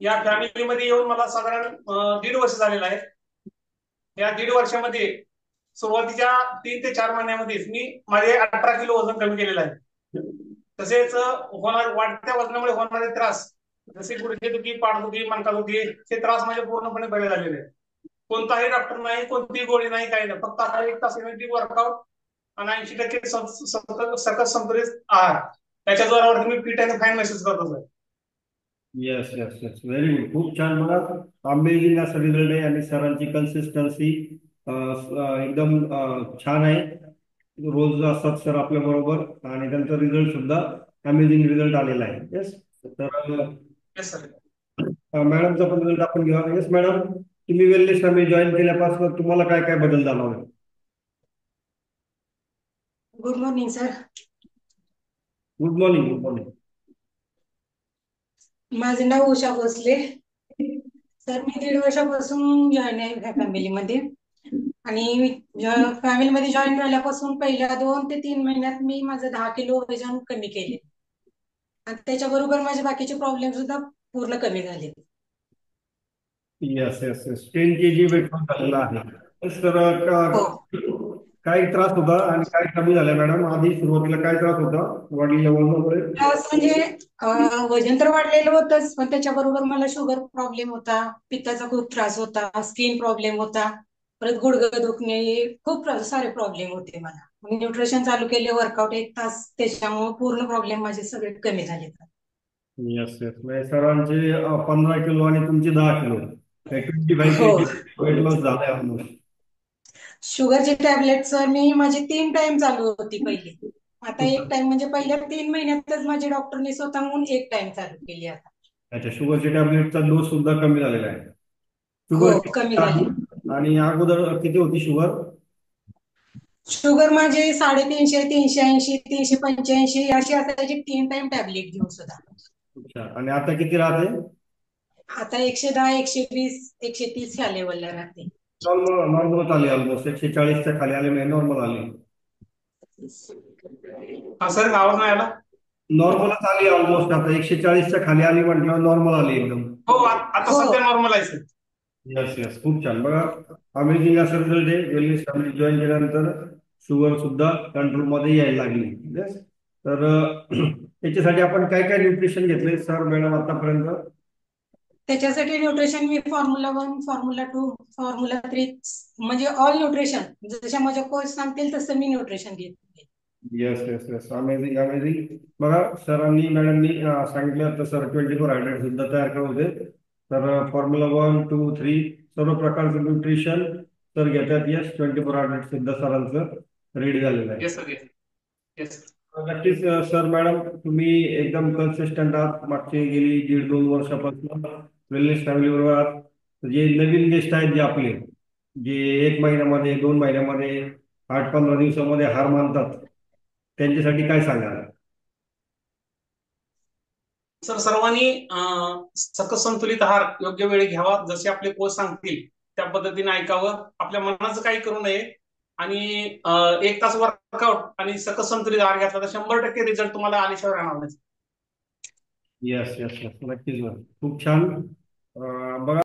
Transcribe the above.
या फॅमिलीमध्ये येऊन मला साधारण 1.5 वर्ष झालेलं आहे. या 1.5 वर्षामध्ये सुरुवातीच्या 3 ते 4 महिन्यामध्येच मी माझे 18 किलो वजन कमी केलेलं आहे. तसेच वाढत्या वजनामुळे होणारे त्रास जसे गुडघेदुखी, पाठदुखी, मनकादुखी हे त्रास माझे पूर्णपणे बरे झालेले आहेत. कोणताही डॉक्टर नाही, कोणतीही गोळी नाही, काही नाही. फक्त आता 1 तास एनर्जी वर्कआउट आणि 80% सकस संतुलित आहार त्याच्या जोरावर मी फिट आणि फाईन मेसेज करतो sir. Yes yes yes, very good. खूप छान. बघा, अमेझिंग असा रिझल्ट आहे आणि सरांची कन्सिस्टन्सी एकदम छान आहे. रोज असतात सर आपल्या बरोबर आणि त्यांचा रिझल्ट सुद्धा अमेझिंग रिझल्ट आलेला आहे. येस. तर येस सर. मॅडमचा पण रिझल्ट आपण घेऊया. येस मॅडम, तुम्ही वेलनेस फॅमिली जॉईन केल्यापासून तुम्हाला काय काय बदल जाणवले? Good morning sir. Good morning. Good morning. माझे नाव उषा भोसले. सर, मी 1.5 वर्षापासून जॉईन आहे ह्या फॅमिलीमध्ये. आणि फॅमिलीमध्ये जॉईन झाल्यापासून पहिल्या 2 ते 3 महिन्यात मी माझं 10 किलो वजन कमी केले. आणि त्याच्याबरोबर माझे बाकीचे प्रॉब्लेम सुद्धा पूर्ण कमी झाले. Yes yes yes, 10 kg weight loss झालेला आहे. येस तर हो. काय त्रास होता आणि काय कमी झालं मॅडम? आधी सुरुवातीला काय त्रास होता वाढलेल्या वजनामुळे? त्रास म्हणजे वजन तर वाढलेलं होतंच, पण त्याच्याबरोबर मला शुगर प्रॉब्लेम होता, पित्ताचा खूप त्रास होता, स्किन प्रॉब्लेम होता, परत गुडघे दुखणे, खूप सारे प्रॉब्लेम होते मला. न्यूट्रिशन चालू केले, वर्कआउट 1 तास, त्याच्यामुळे पूर्ण प्रॉब्लेम माझे सगळे कमी झाले. येस येस, म्हणजे सरांचे 15 किलो आणि तुमचे 10 किलो, 25 हो. के जी वेट लॉस झालाय ऑलमोस्ट. शुगरची टॅबलेट सर मी माझी 3 टाइम चालू होती पहिली. आता 1 टाइम, म्हणजे पहिल्या 3 महिन्यातच माझ्या डॉक्टरने स्वतःहून 1 टाइम चालू केली आता. अच्छा, शुगरच्या टॅबलेटचा डोस सुद्धा कमी झालेला आहे. हो, शुगर कमी किती झाली. आहे आणि अगोदर किती होती शुगर? शुगर माझे 350, 380, 385 अशी असायची 3 टाइम टॅबलेट घेऊन सुद्धा. अच्छा, आणि आता किती राहते? आता 110, 120, 130 ह्या लेवलला राहते. नॉर्मल नॉर्मल आली, ऑलमोस्ट 140च्या खाली आले नाही, नॉर्मल आली. हा सर, आवाज नाही आला. नॉर्मलच आली ऑलमोस्ट, आता 140च्या खाली आली म्हटल्यावर नॉर्मल आली एकदम. हो, आता हो. सध्या नॉर्मल आहे सर. येस येस, खूप छान. बघा, अमेझिंग असा रिझल्ट आहे. वेलनेस फॅमिली जॉईन केल्यानंतर शुगर सुद्धा कंट्रोल मध्ये यायला लागली. येस. तर त्याच्यासाठी आपण काय काय न्यूट्रिशन घेतले सर मॅडम आतापर्यंत? त्याच्यासाठी न्यूट्रिशन मी फॉर्म्युला 1, फॉर्म्युला 2, फॉर्म्युला 3, म्हणजे ऑल न्यूट्रिशन जशा माझ्या कोच सांगतील तसं मी न्यूट्रिशन घेते. Yes yes yes, amazing amazing. बघा, सरांनी मॅडमनी सांगितलं तर सर 24 हायड्रेट सुद्धा तयार करत होते. तर फॉर्म्युला 1, 2, 3 सर्व प्रकारचं न्यूट्रिशन सर घेतात. येस, 24 हायड्रेट सुद्धा सरांचं रेडी झालेलं आहे. Yes sir. येस. येस. नक्कीच सर मॅडम, तुम्ही एकदम कन्सिस्टंट आहात. मागची गेली 1.5-2 वर्षापासून वेलनेस फॅमिली बरोबर आहात. जे नवीन गेस्ट आहेत, जे आपले, जे 1 महिन्यामध्ये, 2 महिन्यामध्ये, 8-15 दिवसामध्ये हार मानतात, त्यांच्यासाठी काय सांगाल? सर, सर्वांनी सकस संतुलित आहार योग्य वेळी घ्यावा. जसे आपले कोच सांगतील त्या पद्धतीने ऐकावं. आपल्या मनाचं काही करू नये. आणि 1 तास वर्कआउट आणि सकस संतुलित आहार घेतला तर 100% रिझल्ट तुम्हाला आल्याशिवाय राहणार नाही. येस येस येस, नक्कीच. खूप छान. बघा,